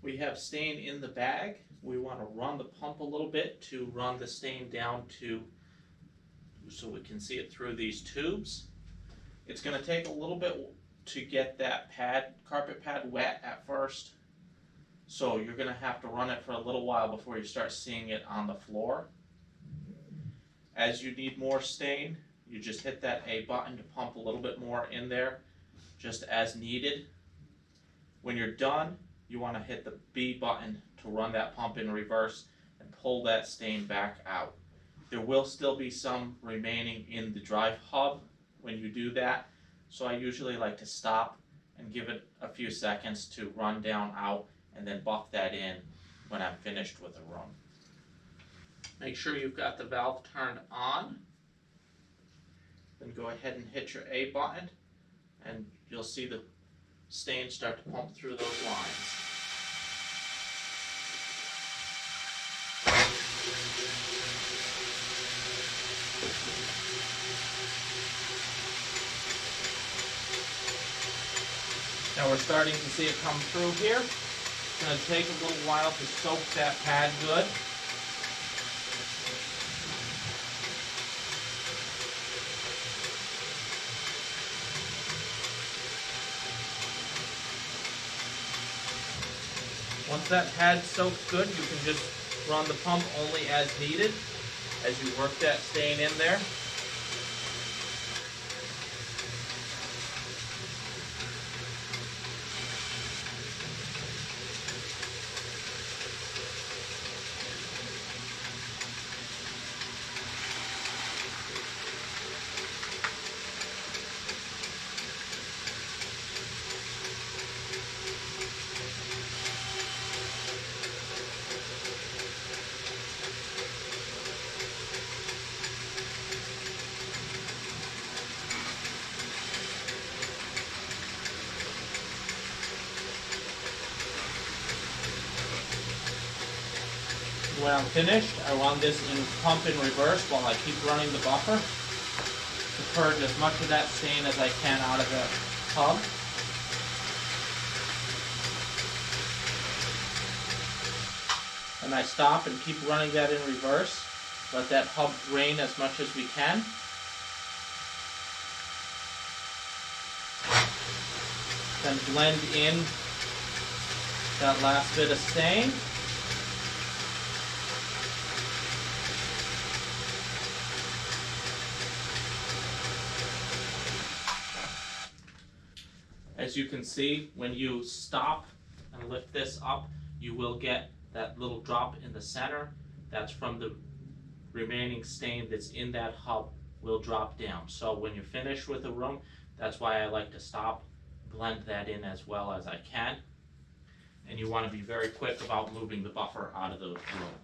We have stain in the bag. We want to run the pump a little bit to run the stain down to, so we can see it through these tubes. It's going to take a little bit to get that carpet pad wet at first. So you're going to have to run it for a little while before you start seeing it on the floor. As you need more stain, you just hit that A button to pump a little bit more in there, just as needed. When you're done, you want to hit the B button to run that pump in reverse and pull that stain back out. There will still be some remaining in the drive hub when you do that, so I usually like to stop and give it a few seconds to run down out and then buff that in when I'm finished with the run. Make sure you've got the valve turned on. Then go ahead and hit your A button and you'll see the stain start to pump through those lines. Now we're starting to see it come through here. It's going to take a little while to soak that pad good. Once that pad's soaked good, you can just run the pump only as needed as you work that stain in there. When I'm finished, I run this in pump in reverse while I keep running the buffer to purge as much of that stain as I can out of the hub. And I stop and keep running that in reverse. Let that hub drain as much as we can. Then blend in that last bit of stain. As you can see, when you stop and lift this up, you will get that little drop in the center. That's from the remaining stain that's in that hub will drop down. So when you're finished with the room, that's why I like to stop, blend that in as well as I can. And you want to be very quick about moving the buffer out of the room.